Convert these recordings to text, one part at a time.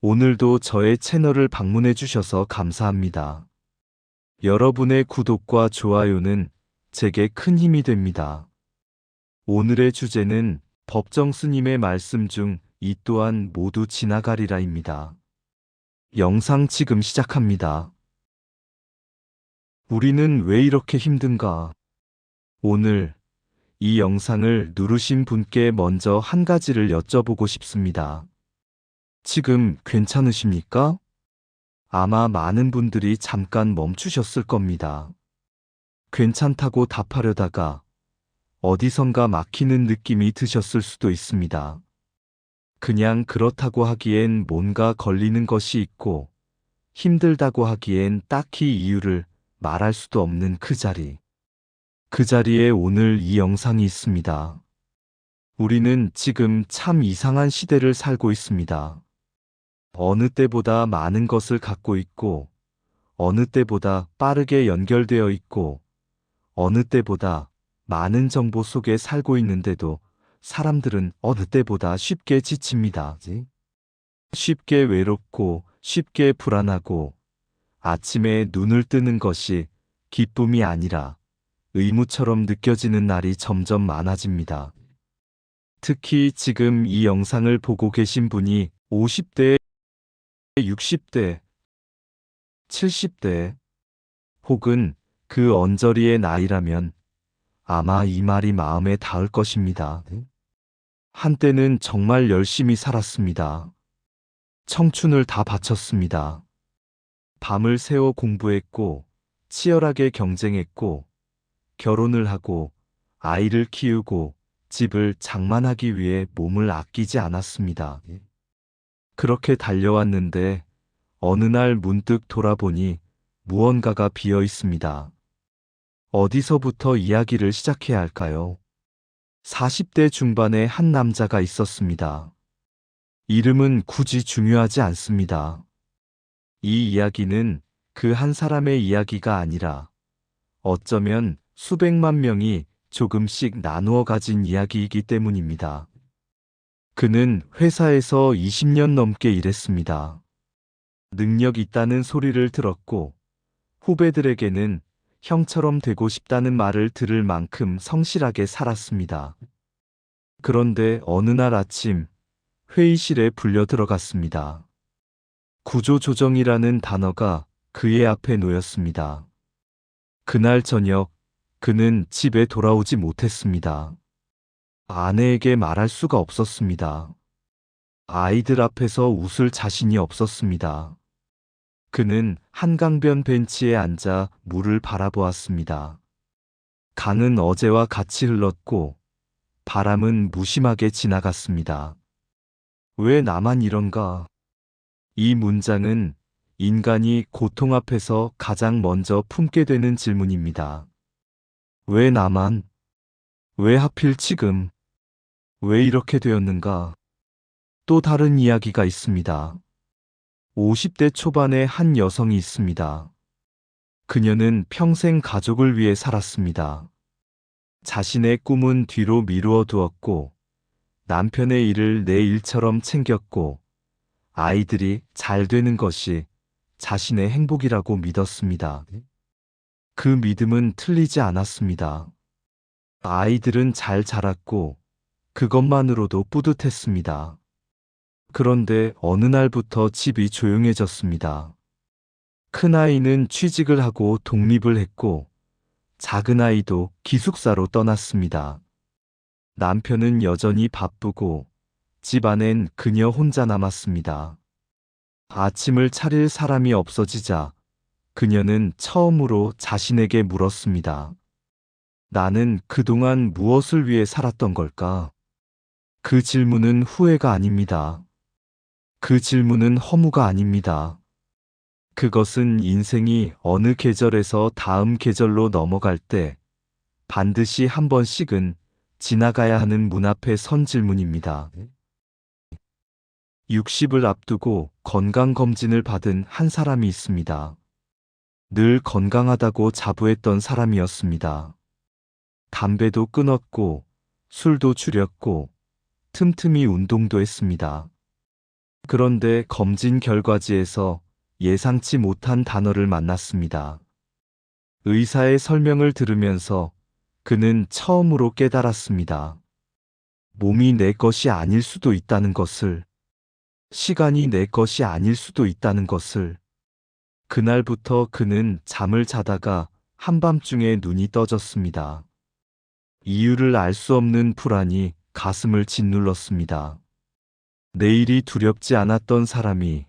오늘도 저의 채널을 방문해 주셔서 감사합니다. 여러분의 구독과 좋아요는 제게 큰 힘이 됩니다. 오늘의 주제는 법정 스님의 말씀 중 이 또한 모두 지나가리라입니다. 영상 지금 시작합니다. 우리는 왜 이렇게 힘든가? 오늘 이 영상을 누르신 분께 먼저 한 가지를 여쭤보고 싶습니다. 지금 괜찮으십니까? 아마 많은 분들이 잠깐 멈추셨을 겁니다. 괜찮다고 답하려다가 어디선가 막히는 느낌이 드셨을 수도 있습니다. 그냥 그렇다고 하기엔 뭔가 걸리는 것이 있고 힘들다고 하기엔 딱히 이유를 말할 수도 없는 그 자리. 그 자리에 오늘 이 영상이 있습니다. 우리는 지금 참 이상한 시대를 살고 있습니다. 어느 때보다 많은 것을 갖고 있고 어느 때보다 빠르게 연결되어 있고 어느 때보다 많은 정보 속에 살고 있는데도 사람들은 어느 때보다 쉽게 지칩니다. 쉽게 외롭고 쉽게 불안하고 아침에 눈을 뜨는 것이 기쁨이 아니라 의무처럼 느껴지는 날이 점점 많아집니다. 특히 지금 이 영상을 보고 계신 분이 50대, 60대, 70대 혹은 그 언저리의 나이라면 아마 이 말이 마음에 닿을 것입니다. 한때는 정말 열심히 살았습니다. 청춘을 다 바쳤습니다. 밤을 새워 공부했고, 치열하게 경쟁했고, 결혼을 하고, 아이를 키우고, 집을 장만하기 위해 몸을 아끼지 않았습니다. 그렇게 달려왔는데, 어느 날 문득 돌아보니 무언가가 비어 있습니다. 어디서부터 이야기를 시작해야 할까요? 40대 중반의 한 남자가 있었습니다. 이름은 굳이 중요하지 않습니다. 이 이야기는 그 한 사람의 이야기가 아니라 어쩌면 수백만 명이 조금씩 나누어 가진 이야기이기 때문입니다. 그는 회사에서 20년 넘게 일했습니다. 능력 있다는 소리를 들었고 후배들에게는 형처럼 되고 싶다는 말을 들을 만큼 성실하게 살았습니다. 그런데 어느 날 아침 회의실에 불려 들어갔습니다. 구조조정이라는 단어가 그의 앞에 놓였습니다. 그날 저녁 그는 집에 돌아오지 못했습니다. 아내에게 말할 수가 없었습니다. 아이들 앞에서 웃을 자신이 없었습니다. 그는 한강변 벤치에 앉아 물을 바라보았습니다. 강은 어제와 같이 흘렀고 바람은 무심하게 지나갔습니다. 왜 나만 이런가? 이 문장은 인간이 고통 앞에서 가장 먼저 품게 되는 질문입니다. 왜 나만? 왜 하필 지금? 왜 이렇게 되었는가? 또 다른 이야기가 있습니다. 50대 초반의 한 여성이 있습니다. 그녀는 평생 가족을 위해 살았습니다. 자신의 꿈은 뒤로 미루어 두었고, 남편의 일을 내 일처럼 챙겼고, 아이들이 잘 되는 것이 자신의 행복이라고 믿었습니다. 그 믿음은 틀리지 않았습니다. 아이들은 잘 자랐고, 그것만으로도 뿌듯했습니다. 그런데 어느 날부터 집이 조용해졌습니다. 큰아이는 취직을 하고 독립을 했고, 작은아이도 기숙사로 떠났습니다. 남편은 여전히 바쁘고, 집안엔 그녀 혼자 남았습니다. 아침을 차릴 사람이 없어지자, 그녀는 처음으로 자신에게 물었습니다. 나는 그동안 무엇을 위해 살았던 걸까? 그 질문은 후회가 아닙니다. 그 질문은 허무가 아닙니다. 그것은 인생이 어느 계절에서 다음 계절로 넘어갈 때 반드시 한 번씩은 지나가야 하는 문 앞에 선 질문입니다. 60을 앞두고 건강검진을 받은 한 사람이 있습니다. 늘 건강하다고 자부했던 사람이었습니다. 담배도 끊었고 술도 줄였고 틈틈이 운동도 했습니다. 그런데 검진 결과지에서 예상치 못한 단어를 만났습니다. 의사의 설명을 들으면서 그는 처음으로 깨달았습니다. 몸이 내 것이 아닐 수도 있다는 것을, 시간이 내 것이 아닐 수도 있다는 것을. 그날부터 그는 잠을 자다가 한밤중에 눈이 떠졌습니다. 이유를 알 수 없는 불안이 가슴을 짓눌렀습니다. 내일이 두렵지 않았던 사람이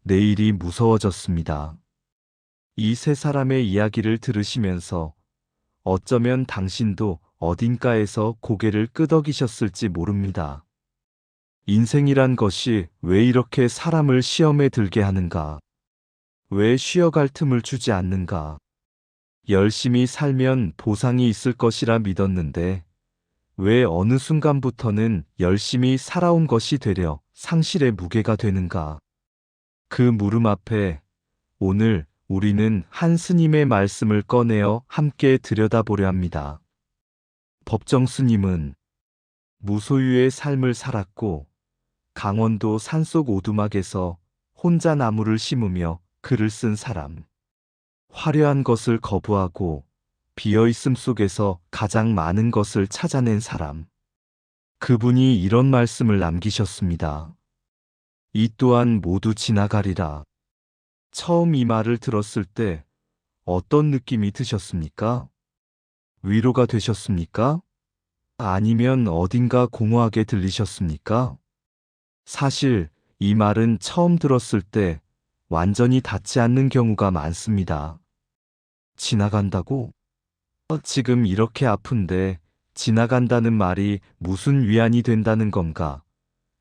내일이 무서워졌습니다. 이 세 사람의 이야기를 들으시면서 어쩌면 당신도 어딘가에서 고개를 끄덕이셨을지 모릅니다. 인생이란 것이 왜 이렇게 사람을 시험에 들게 하는가? 왜 쉬어갈 틈을 주지 않는가? 열심히 살면 보상이 있을 것이라 믿었는데 왜 어느 순간부터는 열심히 살아온 것이 되려 상실의 무게가 되는가? 그 물음 앞에 오늘 우리는 한 스님의 말씀을 꺼내어 함께 들여다보려 합니다. 법정 스님은 무소유의 삶을 살았고 강원도 산속 오두막에서 혼자 나무를 심으며 글을 쓴 사람. 화려한 것을 거부하고 비어있음 속에서 가장 많은 것을 찾아낸 사람. 그분이 이런 말씀을 남기셨습니다. 이 또한 모두 지나가리라. 처음 이 말을 들었을 때 어떤 느낌이 드셨습니까? 위로가 되셨습니까? 아니면 어딘가 공허하게 들리셨습니까? 사실 이 말은 처음 들었을 때 완전히 닿지 않는 경우가 많습니다. 지나간다고? 지금 이렇게 아픈데 지나간다는 말이 무슨 위안이 된다는 건가?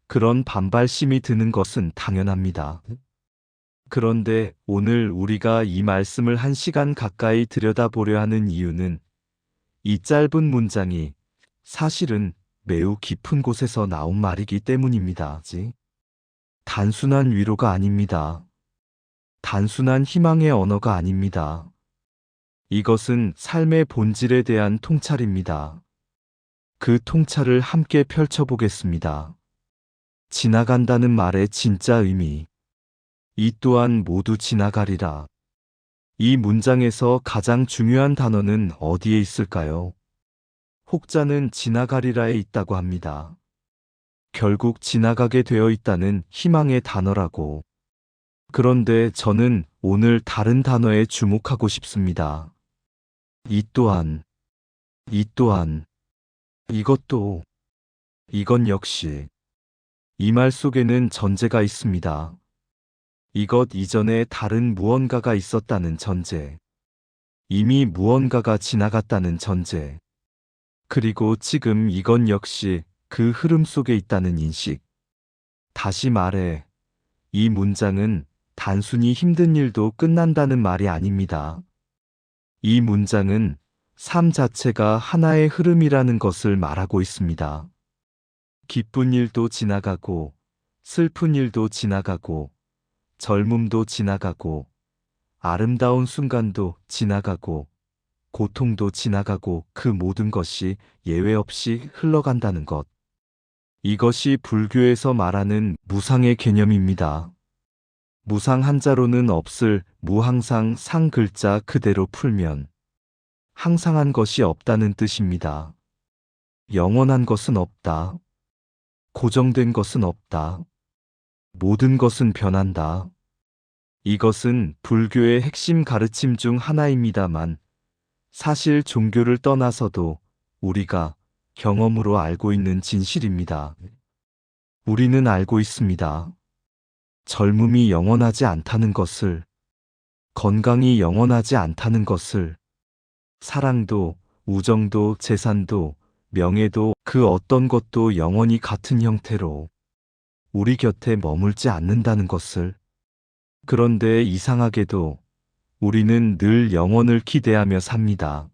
그런 반발심이 드는 것은 당연합니다. 그런데 오늘 우리가 이 말씀을 1시간 가까이 들여다보려 하는 이유는 이 짧은 문장이 사실은 매우 깊은 곳에서 나온 말이기 때문입니다. 단순한 위로가 아닙니다. 단순한 희망의 언어가 아닙니다. 이것은 삶의 본질에 대한 통찰입니다. 그 통찰을 함께 펼쳐보겠습니다. 지나간다는 말의 진짜 의미. 이 또한 모두 지나가리라. 이 문장에서 가장 중요한 단어는 어디에 있을까요? 혹자는 지나가리라에 있다고 합니다. 결국 지나가게 되어 있다는 희망의 단어라고. 그런데 저는 오늘 다른 단어에 주목하고 싶습니다. 이 또한, 이 또한, 이것도, 이건 역시. 이 말 속에는 전제가 있습니다. 이것 이전에 다른 무언가가 있었다는 전제. 이미 무언가가 지나갔다는 전제. 그리고 지금 이건 역시 그 흐름 속에 있다는 인식. 다시 말해, 이 문장은 단순히 힘든 일도 끝난다는 말이 아닙니다. 이 문장은 삶 자체가 하나의 흐름이라는 것을 말하고 있습니다. 기쁜 일도 지나가고, 슬픈 일도 지나가고, 젊음도 지나가고, 아름다운 순간도 지나가고, 고통도 지나가고 그 모든 것이 예외 없이 흘러간다는 것. 이것이 불교에서 말하는 무상의 개념입니다. 무상 한자로는 없을 무항상 상 글자 그대로 풀면 항상한 것이 없다는 뜻입니다. 영원한 것은 없다. 고정된 것은 없다. 모든 것은 변한다. 이것은 불교의 핵심 가르침 중 하나입니다만 사실 종교를 떠나서도 우리가 경험으로 알고 있는 진실입니다. 우리는 알고 있습니다. 젊음이 영원하지 않다는 것을, 건강이 영원하지 않다는 것을, 사랑도, 우정도, 재산도, 명예도 그 어떤 것도 영원히 같은 형태로 우리 곁에 머물지 않는다는 것을. 그런데 이상하게도 우리는 늘 영원을 기대하며 삽니다.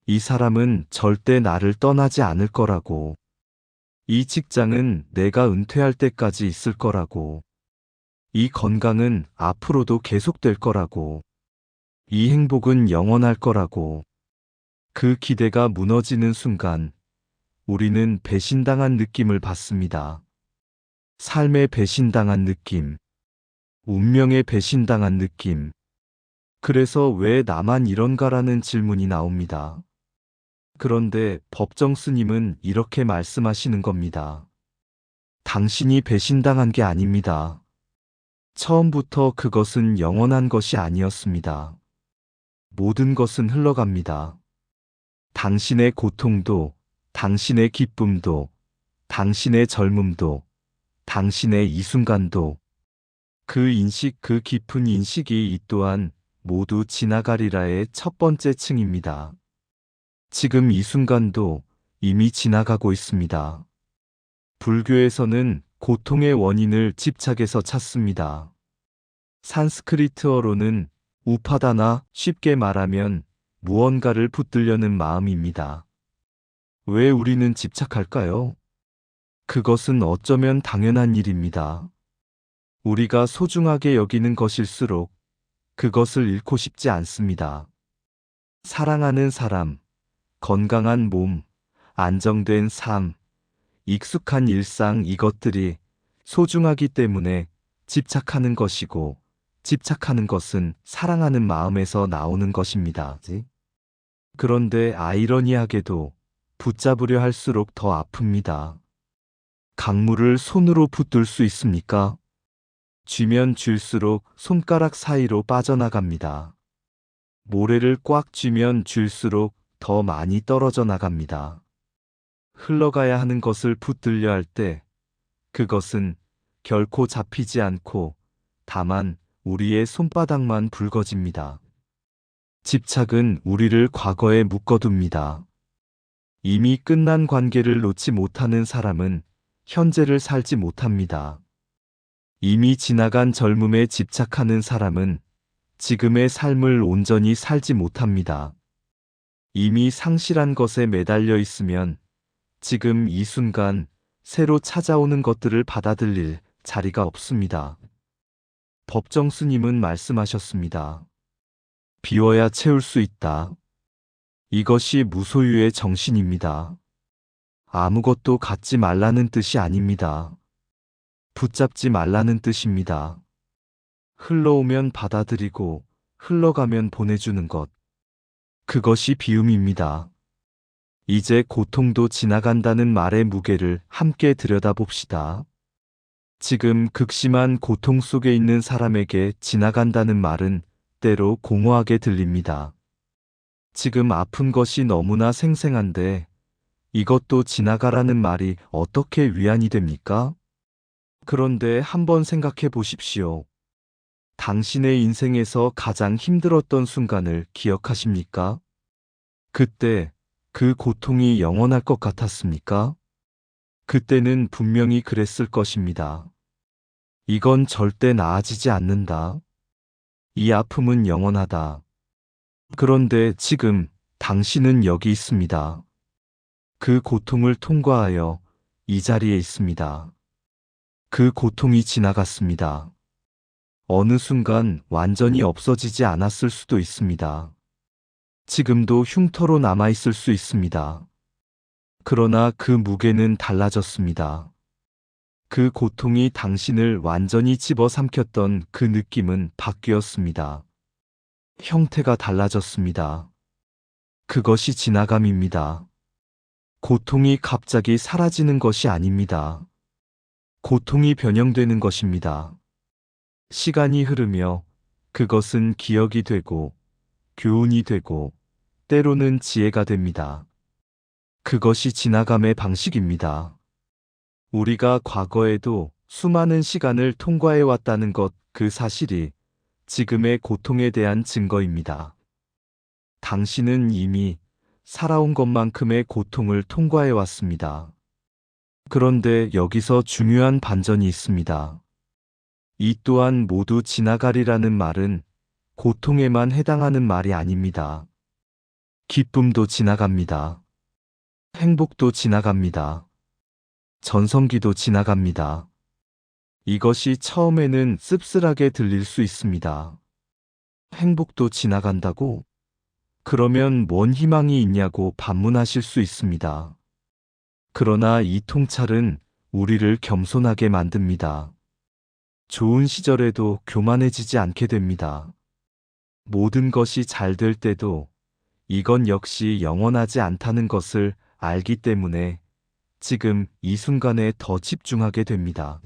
이 사람은 절대 나를 떠나지 않을 거라고. 이 직장은 내가 은퇴할 때까지 있을 거라고. 이 건강은 앞으로도 계속될 거라고. 이 행복은 영원할 거라고. 그 기대가 무너지는 순간 우리는 배신당한 느낌을 받습니다. 삶에 배신당한 느낌, 운명에 배신당한 느낌. 그래서 왜 나만 이런가라는 질문이 나옵니다. 그런데 법정 스님은 이렇게 말씀하시는 겁니다. 당신이 배신당한 게 아닙니다. 처음부터 그것은 영원한 것이 아니었습니다. 모든 것은 흘러갑니다. 당신의 고통도, 당신의 기쁨도, 당신의 젊음도, 당신의 이 순간도, 그 인식, 그 깊은 인식이 이 또한 모두 지나가리라의 첫 번째 층입니다. 지금 이 순간도 이미 지나가고 있습니다. 불교에서는 고통의 원인을 집착에서 찾습니다. 산스크리트어로는 우파다나, 쉽게 말하면 무언가를 붙들려는 마음입니다. 왜 우리는 집착할까요? 그것은 어쩌면 당연한 일입니다. 우리가 소중하게 여기는 것일수록 그것을 잃고 싶지 않습니다. 사랑하는 사람, 건강한 몸, 안정된 삶, 익숙한 일상, 이것들이 소중하기 때문에 집착하는 것이고, 집착하는 것은 사랑하는 마음에서 나오는 것입니다. 그런데 아이러니하게도 붙잡으려 할수록 더 아픕니다. 강물을 손으로 붙들 수 있습니까? 쥐면 쥘수록 손가락 사이로 빠져나갑니다. 모래를 꽉 쥐면 쥘수록 더 많이 떨어져 나갑니다. 흘러가야 하는 것을 붙들려 할 때 그것은 결코 잡히지 않고 다만 우리의 손바닥만 붉어집니다. 집착은 우리를 과거에 묶어둡니다. 이미 끝난 관계를 놓지 못하는 사람은 현재를 살지 못합니다. 이미 지나간 젊음에 집착하는 사람은 지금의 삶을 온전히 살지 못합니다. 이미 상실한 것에 매달려 있으면 지금 이 순간 새로 찾아오는 것들을 받아들일 자리가 없습니다. 법정 스님은 말씀하셨습니다. 비워야 채울 수 있다. 이것이 무소유의 정신입니다. 아무것도 갖지 말라는 뜻이 아닙니다. 붙잡지 말라는 뜻입니다. 흘러오면 받아들이고 흘러가면 보내주는 것. 그것이 비움입니다. 이제 고통도 지나간다는 말의 무게를 함께 들여다봅시다. 지금 극심한 고통 속에 있는 사람에게 지나간다는 말은 때로 공허하게 들립니다. 지금 아픈 것이 너무나 생생한데 이것도 지나가라는 말이 어떻게 위안이 됩니까? 그런데 한번 생각해 보십시오. 당신의 인생에서 가장 힘들었던 순간을 기억하십니까? 그때 그 고통이 영원할 것 같았습니까? 그때는 분명히 그랬을 것입니다. 이건 절대 나아지지 않는다. 이 아픔은 영원하다. 그런데 지금 당신은 여기 있습니다. 그 고통을 통과하여 이 자리에 있습니다. 그 고통이 지나갔습니다. 어느 순간 완전히 없어지지 않았을 수도 있습니다. 지금도 흉터로 남아있을 수 있습니다. 그러나 그 무게는 달라졌습니다. 그 고통이 당신을 완전히 집어삼켰던 그 느낌은 바뀌었습니다. 형태가 달라졌습니다. 그것이 지나감입니다. 고통이 갑자기 사라지는 것이 아닙니다. 고통이 변형되는 것입니다. 시간이 흐르며 그것은 기억이 되고 교훈이 되고 때로는 지혜가 됩니다. 그것이 지나감의 방식입니다. 우리가 과거에도 수많은 시간을 통과해 왔다는 것, 그 사실이 지금의 고통에 대한 증거입니다. 당신은 이미 살아온 것만큼의 고통을 통과해 왔습니다. 그런데 여기서 중요한 반전이 있습니다. 이 또한 모두 지나가리라는 말은 고통에만 해당하는 말이 아닙니다. 기쁨도 지나갑니다. 행복도 지나갑니다. 전성기도 지나갑니다. 이것이 처음에는 씁쓸하게 들릴 수 있습니다. 행복도 지나간다고? 그러면 뭔 희망이 있냐고 반문하실 수 있습니다. 그러나 이 통찰은 우리를 겸손하게 만듭니다. 좋은 시절에도 교만해지지 않게 됩니다. 모든 것이 잘 될 때도 이건 역시 영원하지 않다는 것을 알기 때문에 지금 이 순간에 더 집중하게 됩니다.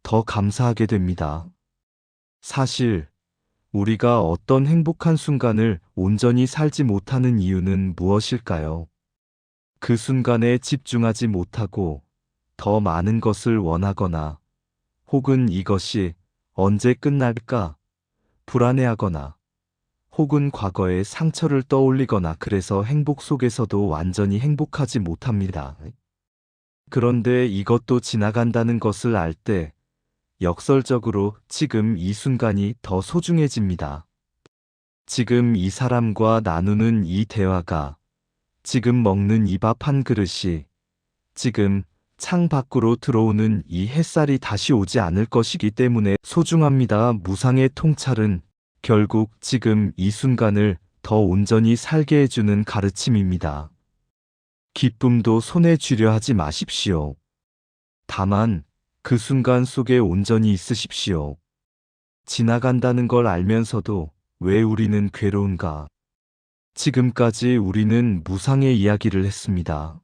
더 감사하게 됩니다. 사실 우리가 어떤 행복한 순간을 온전히 살지 못하는 이유는 무엇일까요? 그 순간에 집중하지 못하고 더 많은 것을 원하거나 혹은 이것이 언제 끝날까 불안해하거나 혹은 과거의 상처를 떠올리거나 그래서 행복 속에서도 완전히 행복하지 못합니다. 그런데 이것도 지나간다는 것을 알 때 역설적으로 지금 이 순간이 더 소중해집니다. 지금 이 사람과 나누는 이 대화가, 지금 먹는 이 밥 한 그릇이, 지금 창 밖으로 들어오는 이 햇살이 다시 오지 않을 것이기 때문에 소중합니다. 무상의 통찰은 결국 지금 이 순간을 더 온전히 살게 해주는 가르침입니다. 기쁨도 손에 쥐려 하지 마십시오. 다만 그 순간 속에 온전히 있으십시오. 지나간다는 걸 알면서도 왜 우리는 괴로운가? 지금까지 우리는 무상의 이야기를 했습니다.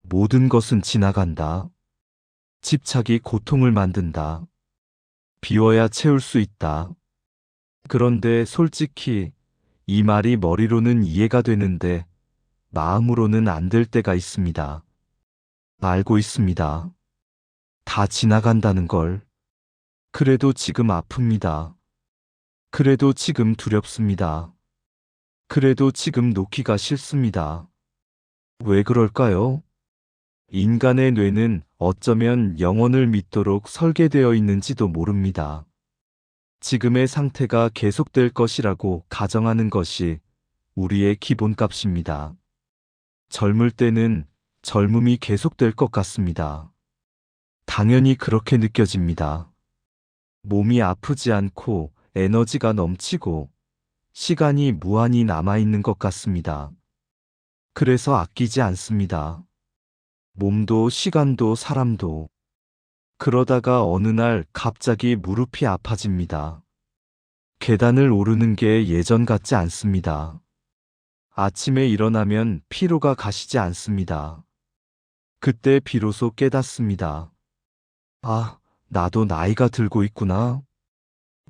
모든 것은 지나간다. 집착이 고통을 만든다. 비워야 채울 수 있다. 그런데 솔직히 이 말이 머리로는 이해가 되는데 마음으로는 안 될 때가 있습니다. 알고 있습니다. 다 지나간다는 걸. 그래도 지금 아픕니다. 그래도 지금 두렵습니다. 그래도 지금 놓기가 싫습니다. 왜 그럴까요? 인간의 뇌는 어쩌면 영원을 믿도록 설계되어 있는지도 모릅니다. 지금의 상태가 계속될 것이라고 가정하는 것이 우리의 기본값입니다. 젊을 때는 젊음이 계속될 것 같습니다. 당연히 그렇게 느껴집니다. 몸이 아프지 않고 에너지가 넘치고 시간이 무한히 남아있는 것 같습니다. 그래서 아끼지 않습니다. 몸도 시간도 사람도. 그러다가 어느 날 갑자기 무릎이 아파집니다. 계단을 오르는 게 예전 같지 않습니다. 아침에 일어나면 피로가 가시지 않습니다. 그때 비로소 깨닫습니다. 아, 나도 나이가 들고 있구나.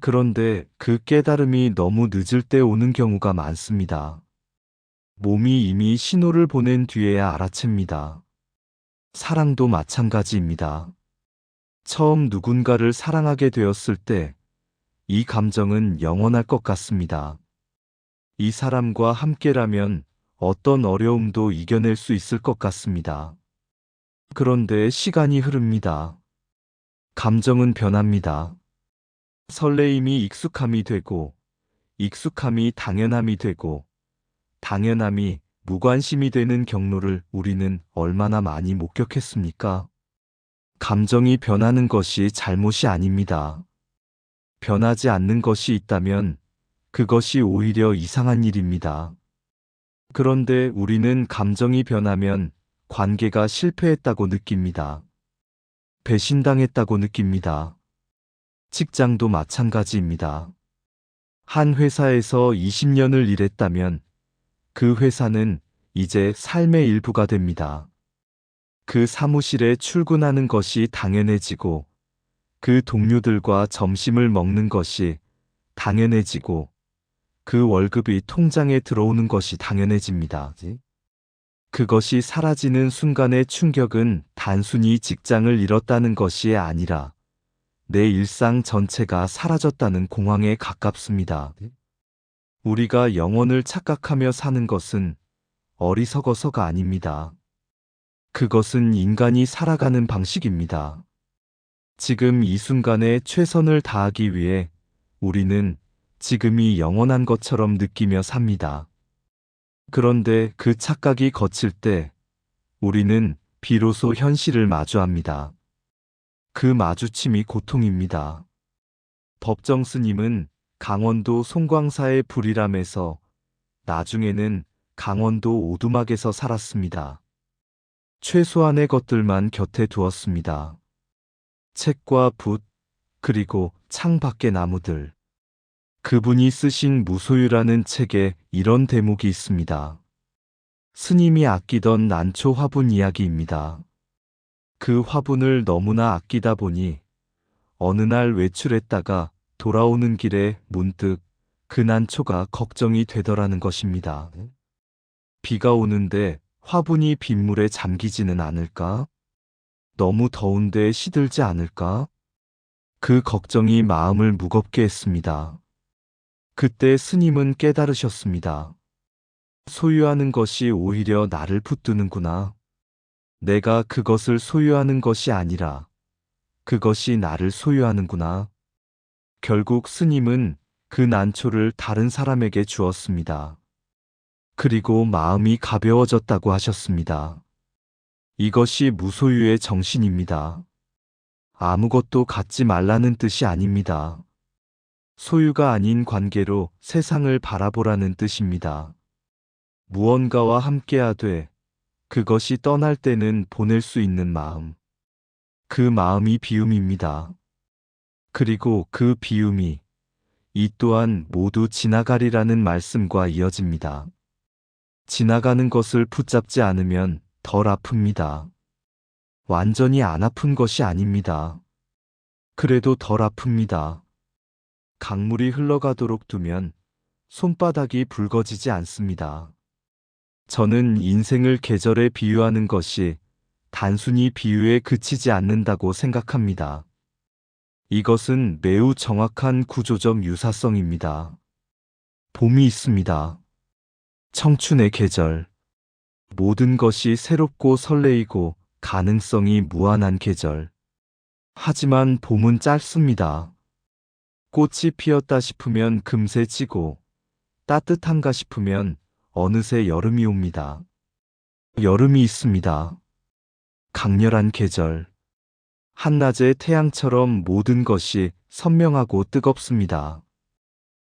그런데 그 깨달음이 너무 늦을 때 오는 경우가 많습니다. 몸이 이미 신호를 보낸 뒤에야 알아챕니다. 사랑도 마찬가지입니다. 처음 누군가를 사랑하게 되었을 때 이 감정은 영원할 것 같습니다. 이 사람과 함께라면 어떤 어려움도 이겨낼 수 있을 것 같습니다. 그런데 시간이 흐릅니다. 감정은 변합니다. 설레임이 익숙함이 되고, 익숙함이 당연함이 되고, 당연함이 무관심이 되는 경로를 우리는 얼마나 많이 목격했습니까? 감정이 변하는 것이 잘못이 아닙니다. 변하지 않는 것이 있다면 그것이 오히려 이상한 일입니다. 그런데 우리는 감정이 변하면 관계가 실패했다고 느낍니다. 배신당했다고 느낍니다. 직장도 마찬가지입니다. 한 회사에서 20년을 일했다면 그 회사는 이제 삶의 일부가 됩니다. 그 사무실에 출근하는 것이 당연해지고 그 동료들과 점심을 먹는 것이 당연해지고 그 월급이 통장에 들어오는 것이 당연해집니다. 그것이 사라지는 순간의 충격은 단순히 직장을 잃었다는 것이 아니라 내 일상 전체가 사라졌다는 공황에 가깝습니다. 우리가 영원을 착각하며 사는 것은 어리석어서가 아닙니다. 그것은 인간이 살아가는 방식입니다. 지금 이 순간에 최선을 다하기 위해 우리는 지금이 영원한 것처럼 느끼며 삽니다. 그런데 그 착각이 거칠 때 우리는 비로소 현실을 마주합니다. 그 마주침이 고통입니다. 법정 스님은 강원도 송광사의 불이람에서 나중에는 강원도 오두막에서 살았습니다. 최소한의 것들만 곁에 두었습니다. 책과 붓, 그리고 창 밖의 나무들. 그분이 쓰신 무소유라는 책에 이런 대목이 있습니다. 스님이 아끼던 난초 화분 이야기입니다. 그 화분을 너무나 아끼다 보니 어느 날 외출했다가 돌아오는 길에 문득 그 난초가 걱정이 되더라는 것입니다. 비가 오는데 화분이 빗물에 잠기지는 않을까? 너무 더운데 시들지 않을까? 그 걱정이 마음을 무겁게 했습니다. 그때 스님은 깨달으셨습니다. 소유하는 것이 오히려 나를 붙드는구나. 내가 그것을 소유하는 것이 아니라 그것이 나를 소유하는구나. 결국 스님은 그 난초를 다른 사람에게 주었습니다. 그리고 마음이 가벼워졌다고 하셨습니다. 이것이 무소유의 정신입니다. 아무것도 갖지 말라는 뜻이 아닙니다. 소유가 아닌 관계로 세상을 바라보라는 뜻입니다. 무언가와 함께하되 그것이 떠날 때는 보낼 수 있는 마음. 그 마음이 비움입니다. 그리고 그 비움이 이 또한 모두 지나가리라는 말씀과 이어집니다. 지나가는 것을 붙잡지 않으면 덜 아픕니다. 완전히 안 아픈 것이 아닙니다. 그래도 덜 아픕니다. 강물이 흘러가도록 두면 손바닥이 붉어지지 않습니다. 저는 인생을 계절에 비유하는 것이 단순히 비유에 그치지 않는다고 생각합니다. 이것은 매우 정확한 구조적 유사성입니다. 봄이 있습니다. 청춘의 계절. 모든 것이 새롭고 설레이고 가능성이 무한한 계절. 하지만 봄은 짧습니다. 꽃이 피었다 싶으면 금세 지고 따뜻한가 싶으면 어느새 여름이 옵니다. 여름이 있습니다. 강렬한 계절. 한낮의 태양처럼 모든 것이 선명하고 뜨겁습니다.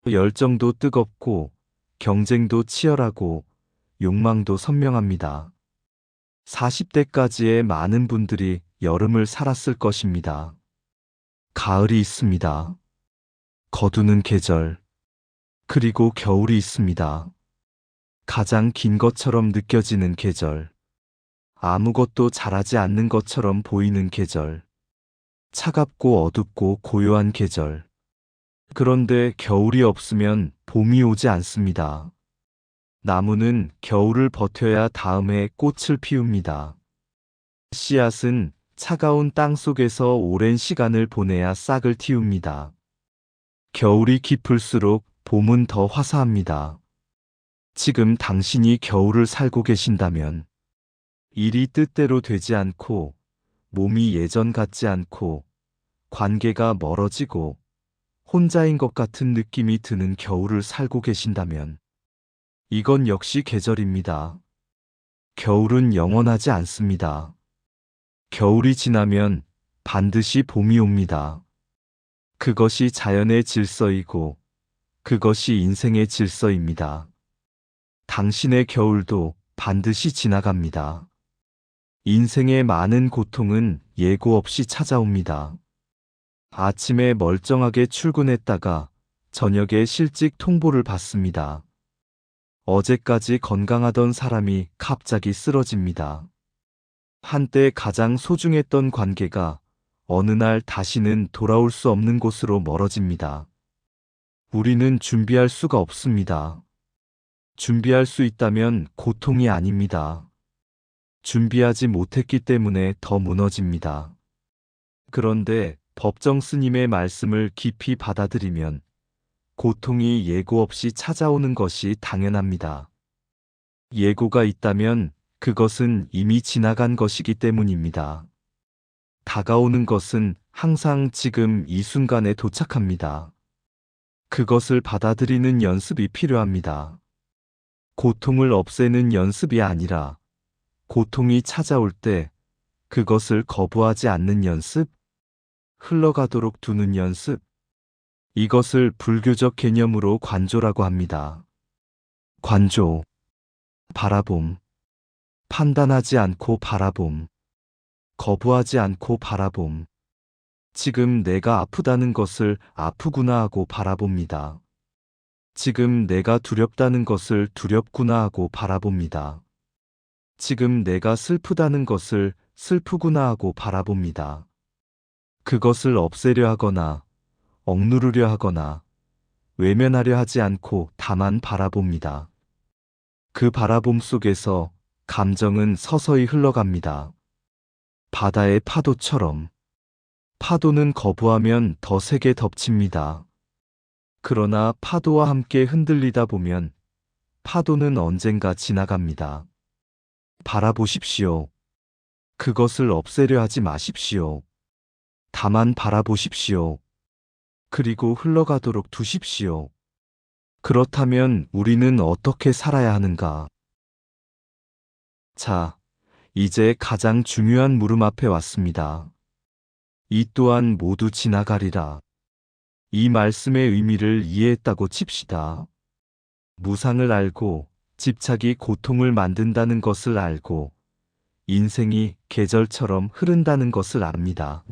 열정도 뜨겁고 경쟁도 치열하고 욕망도 선명합니다. 40대까지의 많은 분들이 여름을 살았을 것입니다. 가을이 있습니다. 거두는 계절. 그리고 겨울이 있습니다. 가장 긴 것처럼 느껴지는 계절. 아무것도 자라지 않는 것처럼 보이는 계절. 차갑고 어둡고 고요한 계절. 그런데 겨울이 없으면 봄이 오지 않습니다. 나무는 겨울을 버텨야 다음에 꽃을 피웁니다. 씨앗은 차가운 땅 속에서 오랜 시간을 보내야 싹을 틔웁니다. 겨울이 깊을수록 봄은 더 화사합니다. 지금 당신이 겨울을 살고 계신다면 일이 뜻대로 되지 않고 몸이 예전 같지 않고 관계가 멀어지고 혼자인 것 같은 느낌이 드는 겨울을 살고 계신다면 이건 역시 계절입니다. 겨울은 영원하지 않습니다. 겨울이 지나면 반드시 봄이 옵니다. 그것이 자연의 질서이고 그것이 인생의 질서입니다. 당신의 겨울도 반드시 지나갑니다. 인생의 많은 고통은 예고 없이 찾아옵니다. 아침에 멀쩡하게 출근했다가 저녁에 실직 통보를 받습니다. 어제까지 건강하던 사람이 갑자기 쓰러집니다. 한때 가장 소중했던 관계가 어느 날 다시는 돌아올 수 없는 곳으로 멀어집니다. 우리는 준비할 수가 없습니다. 준비할 수 있다면 고통이 아닙니다. 준비하지 못했기 때문에 더 무너집니다. 그런데 법정 스님의 말씀을 깊이 받아들이면 고통이 예고 없이 찾아오는 것이 당연합니다. 예고가 있다면 그것은 이미 지나간 것이기 때문입니다. 다가오는 것은 항상 지금 이 순간에 도착합니다. 그것을 받아들이는 연습이 필요합니다. 고통을 없애는 연습이 아니라 고통이 찾아올 때 그것을 거부하지 않는 연습, 흘러가도록 두는 연습, 이것을 불교적 개념으로 관조라고 합니다. 관조, 바라봄. 판단하지 않고 바라봄. 거부하지 않고 바라봄. 지금 내가 아프다는 것을 아프구나 하고 바라봅니다. 지금 내가 두렵다는 것을 두렵구나 하고 바라봅니다. 지금 내가 슬프다는 것을 슬프구나 하고 바라봅니다. 그것을 없애려 하거나 억누르려 하거나 외면하려 하지 않고 다만 바라봅니다. 그 바라봄 속에서 감정은 서서히 흘러갑니다. 바다의 파도처럼. 파도는 거부하면 더 세게 덮칩니다. 그러나 파도와 함께 흔들리다 보면 파도는 언젠가 지나갑니다. 바라보십시오. 그것을 없애려 하지 마십시오. 다만 바라보십시오. 그리고 흘러가도록 두십시오. 그렇다면 우리는 어떻게 살아야 하는가? 자, 이제 가장 중요한 물음 앞에 왔습니다. 이 또한 모두 지나가리라. 이 말씀의 의미를 이해했다고 칩시다. 무상을 알고 집착이 고통을 만든다는 것을 알고 인생이 계절처럼 흐른다는 것을 압니다.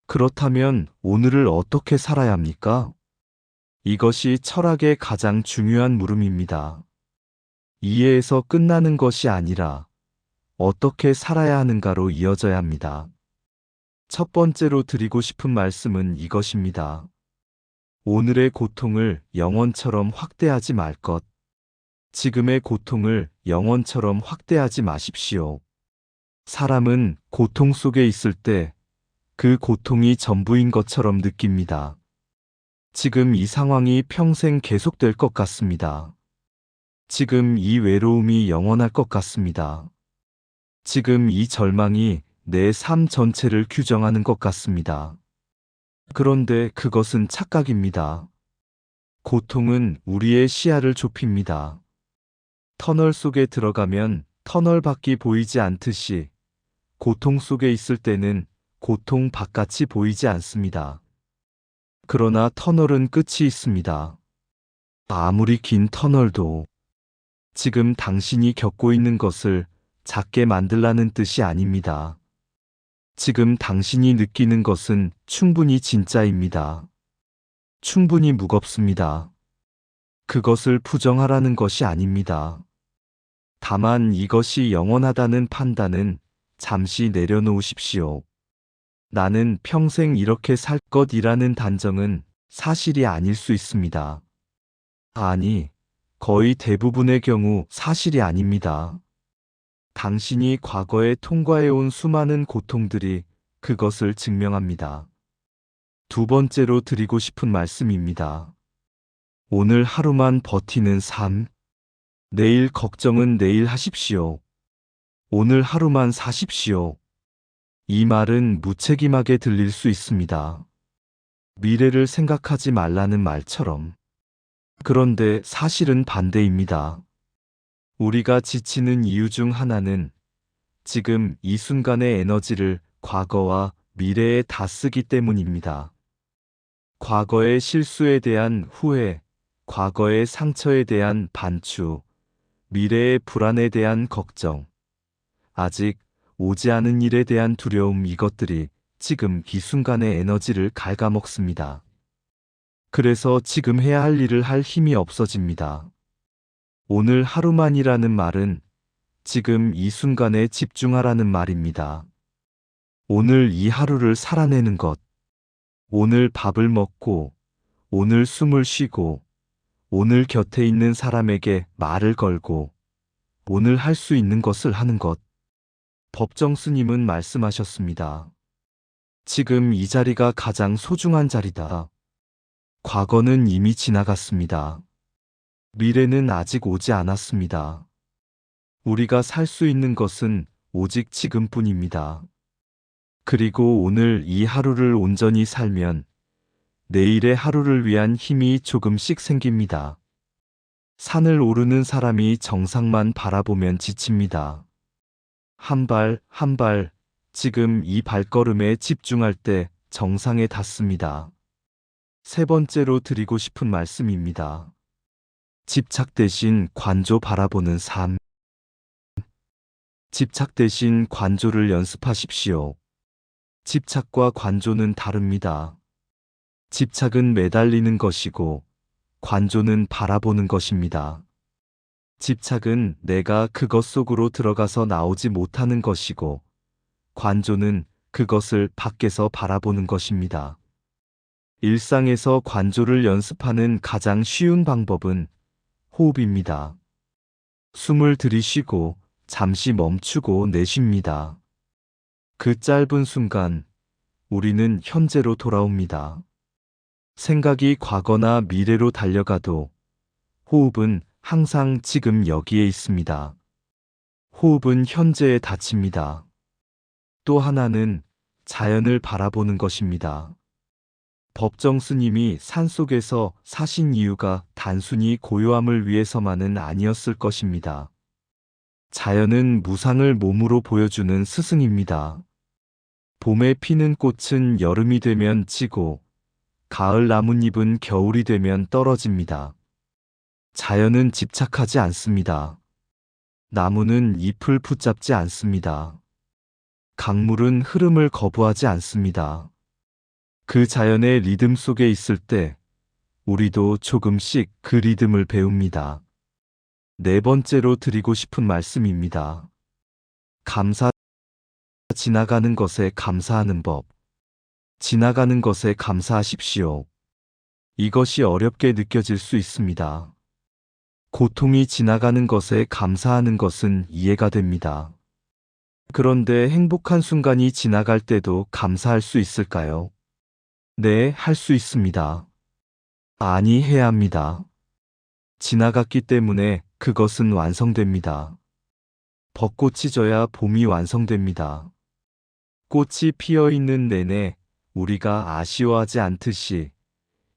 그렇다면 오늘을 어떻게 살아야 합니까? 이것이 철학의 가장 중요한 물음입니다. 이해에서 끝나는 것이 아니라 어떻게 살아야 하는가로 이어져야 합니다. 첫 번째로 드리고 싶은 말씀은 이것입니다. 오늘의 고통을 영원처럼 확대하지 말 것. 지금의 고통을 영원처럼 확대하지 마십시오. 사람은 고통 속에 있을 때 그 고통이 전부인 것처럼 느낍니다. 지금 이 상황이 평생 계속될 것 같습니다. 지금 이 외로움이 영원할 것 같습니다. 지금 이 절망이 내 삶 전체를 규정하는 것 같습니다. 그런데 그것은 착각입니다. 고통은 우리의 시야를 좁힙니다. 터널 속에 들어가면 터널 밖이 보이지 않듯이 고통 속에 있을 때는 고통 바깥이 보이지 않습니다. 그러나 터널은 끝이 있습니다. 아무리 긴 터널도 지금 당신이 겪고 있는 것을 작게 만들라는 뜻이 아닙니다. 지금 당신이 느끼는 것은 충분히 진짜입니다. 충분히 무겁습니다. 그것을 부정하라는 것이 아닙니다. 다만 이것이 영원하다는 판단은 잠시 내려놓으십시오. 나는 평생 이렇게 살 것이라는 단정은 사실이 아닐 수 있습니다. 아니, 거의 대부분의 경우 사실이 아닙니다. 당신이 과거에 통과해온 수많은 고통들이 그것을 증명합니다. 두 번째로 드리고 싶은 말씀입니다. 오늘 하루만 버티는 삶. 내일 걱정은 내일 하십시오. 오늘 하루만 사십시오. 이 말은 무책임하게 들릴 수 있습니다. 미래를 생각하지 말라는 말처럼. 그런데 사실은 반대입니다. 우리가 지치는 이유 중 하나는 지금 이 순간의 에너지를 과거와 미래에 다 쓰기 때문입니다. 과거의 실수에 대한 후회, 과거의 상처에 대한 반추, 미래의 불안에 대한 걱정, 아직 오지 않은 일에 대한 두려움, 이것들이 지금 이 순간의 에너지를 갉아먹습니다. 그래서 지금 해야 할 일을 할 힘이 없어집니다. 오늘 하루만이라는 말은 지금 이 순간에 집중하라는 말입니다. 오늘 이 하루를 살아내는 것, 오늘 밥을 먹고, 오늘 숨을 쉬고, 오늘 곁에 있는 사람에게 말을 걸고, 오늘 할 수 있는 것을 하는 것. 법정 스님은 말씀하셨습니다. 지금 이 자리가 가장 소중한 자리다. 과거는 이미 지나갔습니다. 미래는 아직 오지 않았습니다. 우리가 살 수 있는 것은 오직 지금뿐입니다. 그리고 오늘 이 하루를 온전히 살면 내일의 하루를 위한 힘이 조금씩 생깁니다. 산을 오르는 사람이 정상만 바라보면 지칩니다. 한 발, 한 발, 지금 이 발걸음에 집중할 때 정상에 닿습니다. 세 번째로 드리고 싶은 말씀입니다. 집착 대신 관조 바라보는 삶. 집착 대신 관조를 연습하십시오. 집착과 관조는 다릅니다. 집착은 매달리는 것이고 관조는 바라보는 것입니다. 집착은 내가 그것 속으로 들어가서 나오지 못하는 것이고 관조는 그것을 밖에서 바라보는 것입니다. 일상에서 관조를 연습하는 가장 쉬운 방법은 호흡입니다. 숨을 들이쉬고 잠시 멈추고 내쉽니다. 그 짧은 순간 우리는 현재로 돌아옵니다. 생각이 과거나 미래로 달려가도 호흡은 항상 지금 여기에 있습니다. 호흡은 현재에 닫힙니다. 또 하나는 자연을 바라보는 것입니다. 법정 스님이 산속에서 사신 이유가 단순히 고요함을 위해서만은 아니었을 것입니다. 자연은 무상을 몸으로 보여주는 스승입니다. 봄에 피는 꽃은 여름이 되면 지고 가을 나뭇잎은 겨울이 되면 떨어집니다. 자연은 집착하지 않습니다. 나무는 잎을 붙잡지 않습니다. 강물은 흐름을 거부하지 않습니다. 그 자연의 리듬 속에 있을 때 우리도 조금씩 그 리듬을 배웁니다. 네 번째로 드리고 싶은 말씀입니다. 지나가는 것에 감사하는 법. 지나가는 것에 감사하십시오. 이것이 어렵게 느껴질 수 있습니다. 고통이 지나가는 것에 감사하는 것은 이해가 됩니다. 그런데 행복한 순간이 지나갈 때도 감사할 수 있을까요? 네, 할 수 있습니다. 아니, 해야 합니다. 지나갔기 때문에 그것은 완성됩니다. 벚꽃이 져야 봄이 완성됩니다. 꽃이 피어 있는 내내 우리가 아쉬워하지 않듯이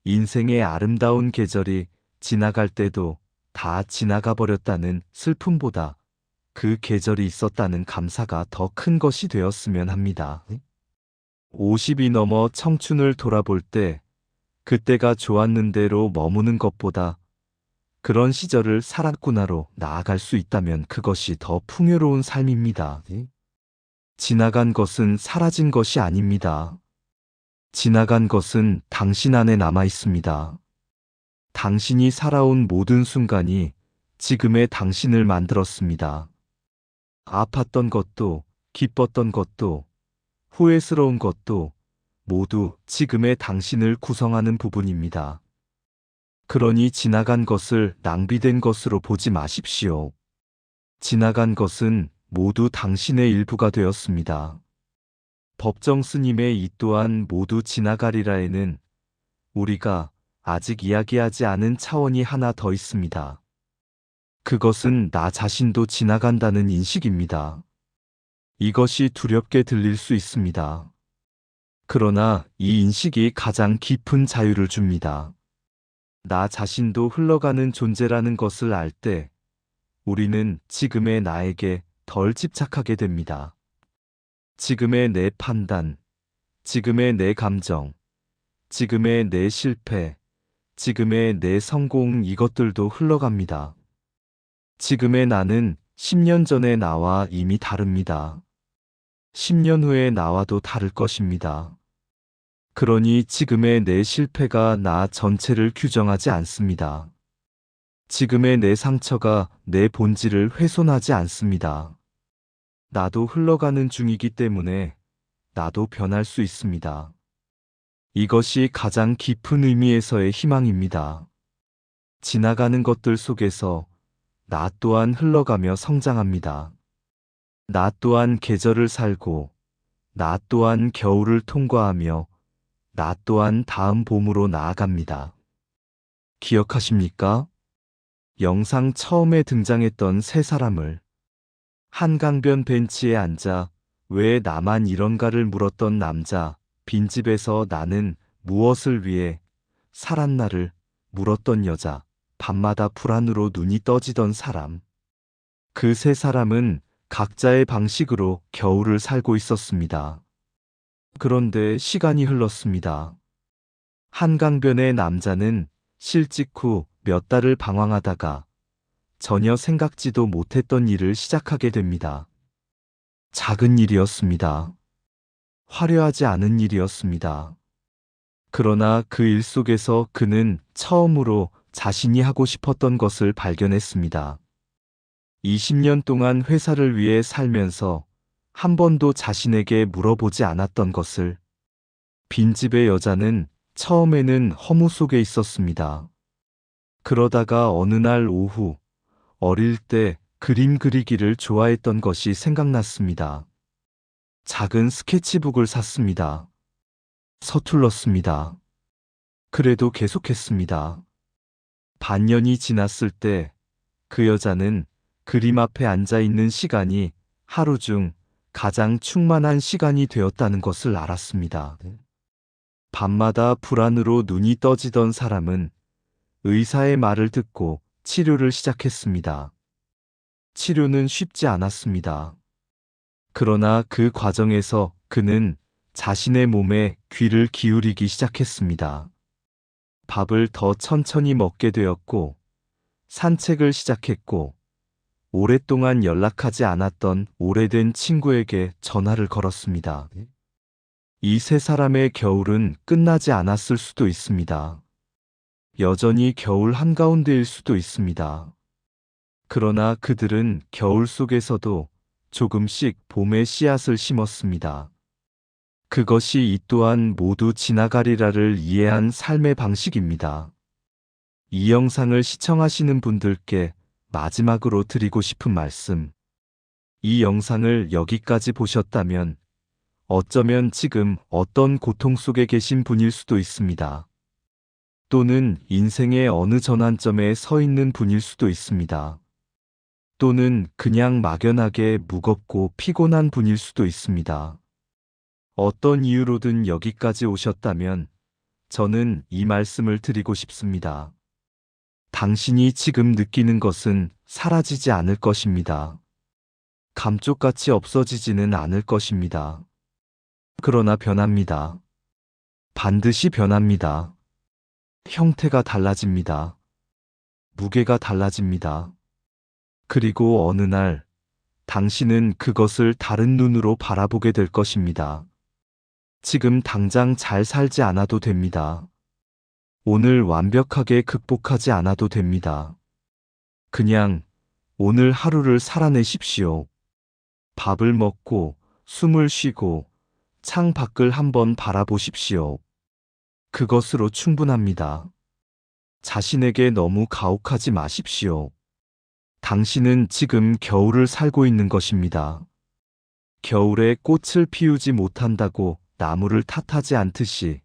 인생의 아름다운 계절이 지나갈 때도 다 지나가 버렸다는 슬픔보다 그 계절이 있었다는 감사가 더 큰 것이 되었으면 합니다. 50이 넘어 청춘을 돌아볼 때 그때가 좋았는데로 머무는 것보다 그런 시절을 살았구나로 나아갈 수 있다면 그것이 더 풍요로운 삶입니다. 지나간 것은 사라진 것이 아닙니다. 지나간 것은 당신 안에 남아 있습니다. 당신이 살아온 모든 순간이 지금의 당신을 만들었습니다. 아팠던 것도, 기뻤던 것도, 후회스러운 것도 모두 지금의 당신을 구성하는 부분입니다. 그러니 지나간 것을 낭비된 것으로 보지 마십시오. 지나간 것은 모두 당신의 일부가 되었습니다. 법정 스님의 이 또한 모두 지나가리라에는 우리가 아직 이야기하지 않은 차원이 하나 더 있습니다. 그것은 나 자신도 지나간다는 인식입니다. 이것이 두렵게 들릴 수 있습니다. 그러나 이 인식이 가장 깊은 자유를 줍니다. 나 자신도 흘러가는 존재라는 것을 알 때 우리는 지금의 나에게 덜 집착하게 됩니다. 지금의 내 판단, 지금의 내 감정, 지금의 내 실패, 지금의 내 성공 이것들도 흘러갑니다. 지금의 나는 10년 전의 나와 이미 다릅니다. 10년 후의 나와도 다를 것입니다. 그러니 지금의 내 실패가 나 전체를 규정하지 않습니다. 지금의 내 상처가 내 본질을 훼손하지 않습니다. 나도 흘러가는 중이기 때문에 나도 변할 수 있습니다. 이것이 가장 깊은 의미에서의 희망입니다. 지나가는 것들 속에서 나 또한 흘러가며 성장합니다. 나 또한 계절을 살고, 나 또한 겨울을 통과하며, 나 또한 다음 봄으로 나아갑니다. 기억하십니까? 영상 처음에 등장했던 세 사람을 한강변 벤치에 앉아 왜 나만 이런가를 물었던 남자, 빈집에서 나는 무엇을 위해 살았나를 물었던 여자, 밤마다 불안으로 눈이 떠지던 사람. 그 세 사람은 각자의 방식으로 겨울을 살고 있었습니다. 그런데 시간이 흘렀습니다. 한강변의 남자는 실직 후 몇 달을 방황하다가 전혀 생각지도 못했던 일을 시작하게 됩니다. 작은 일이었습니다. 화려하지 않은 일이었습니다. 그러나 그 일 속에서 그는 처음으로 자신이 하고 싶었던 것을 발견했습니다. 20년 동안 회사를 위해 살면서 한 번도 자신에게 물어보지 않았던 것을. 빈집의 여자는 처음에는 허무 속에 있었습니다. 그러다가 어느 날 오후, 어릴 때 그림 그리기를 좋아했던 것이 생각났습니다. 작은 스케치북을 샀습니다. 서툴렀습니다. 그래도 계속했습니다. 반년이 지났을 때 그 여자는 그림 앞에 앉아 있는 시간이 하루 중 가장 충만한 시간이 되었다는 것을 알았습니다. 밤마다 불안으로 눈이 떠지던 사람은 의사의 말을 듣고 치료를 시작했습니다. 치료는 쉽지 않았습니다. 그러나 그 과정에서 그는 자신의 몸에 귀를 기울이기 시작했습니다. 밥을 더 천천히 먹게 되었고, 산책을 시작했고, 오랫동안 연락하지 않았던 오래된 친구에게 전화를 걸었습니다. 이 세 사람의 겨울은 끝나지 않았을 수도 있습니다. 여전히 겨울 한가운데일 수도 있습니다. 그러나 그들은 겨울 속에서도 조금씩 봄의 씨앗을 심었습니다. 그것이 이 또한 모두 지나가리라를 이해한 삶의 방식입니다. 이 영상을 시청하시는 분들께 마지막으로 드리고 싶은 말씀. 이 영상을 여기까지 보셨다면 어쩌면 지금 어떤 고통 속에 계신 분일 수도 있습니다. 또는 인생의 어느 전환점에 서 있는 분일 수도 있습니다. 또는 그냥 막연하게 무겁고 피곤한 분일 수도 있습니다. 어떤 이유로든 여기까지 오셨다면 저는 이 말씀을 드리고 싶습니다. 당신이 지금 느끼는 것은 사라지지 않을 것입니다. 감쪽같이 없어지지는 않을 것입니다. 그러나 변합니다. 반드시 변합니다. 형태가 달라집니다. 무게가 달라집니다. 그리고 어느 날 당신은 그것을 다른 눈으로 바라보게 될 것입니다. 지금 당장 잘 살지 않아도 됩니다. 오늘 완벽하게 극복하지 않아도 됩니다. 그냥 오늘 하루를 살아내십시오. 밥을 먹고 숨을 쉬고 창 밖을 한번 바라보십시오. 그것으로 충분합니다. 자신에게 너무 가혹하지 마십시오. 당신은 지금 겨울을 살고 있는 것입니다. 겨울에 꽃을 피우지 못한다고 나무를 탓하지 않듯이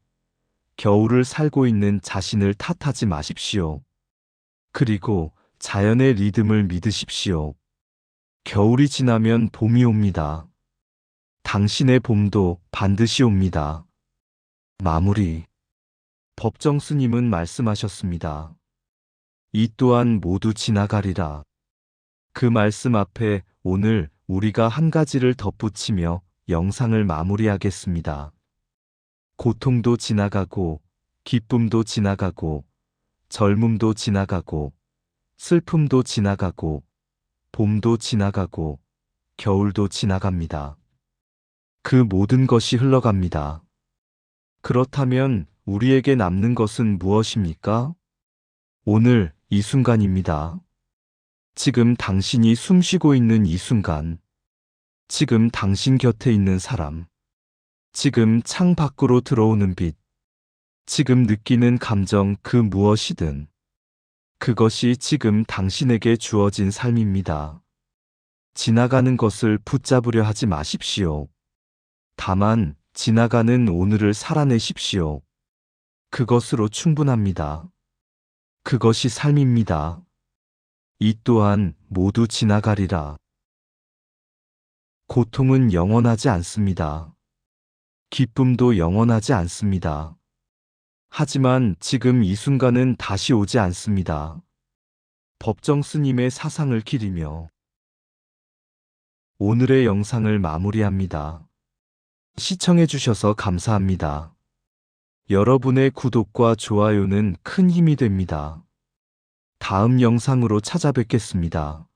겨울을 살고 있는 자신을 탓하지 마십시오. 그리고 자연의 리듬을 믿으십시오. 겨울이 지나면 봄이 옵니다. 당신의 봄도 반드시 옵니다. 마무리. 법정 스님은 말씀하셨습니다. 이 또한 모두 지나가리라. 그 말씀 앞에 오늘 우리가 한 가지를 덧붙이며 영상을 마무리하겠습니다. 고통도 지나가고, 기쁨도 지나가고, 젊음도 지나가고, 슬픔도 지나가고, 봄도 지나가고, 겨울도 지나갑니다. 그 모든 것이 흘러갑니다. 그렇다면 우리에게 남는 것은 무엇입니까? 오늘 이 순간입니다. 지금 당신이 숨쉬고 있는 이 순간, 지금 당신 곁에 있는 사람, 지금 창 밖으로 들어오는 빛, 지금 느끼는 감정 그 무엇이든 그것이 지금 당신에게 주어진 삶입니다. 지나가는 것을 붙잡으려 하지 마십시오. 다만 지나가는 오늘을 살아내십시오. 그것으로 충분합니다. 그것이 삶입니다. 이 또한 모두 지나가리라. 고통은 영원하지 않습니다. 기쁨도 영원하지 않습니다. 하지만 지금 이 순간은 다시 오지 않습니다. 법정 스님의 사상을 기리며 오늘의 영상을 마무리합니다. 시청해 주셔서 감사합니다. 여러분의 구독과 좋아요는 큰 힘이 됩니다. 다음 영상으로 찾아뵙겠습니다.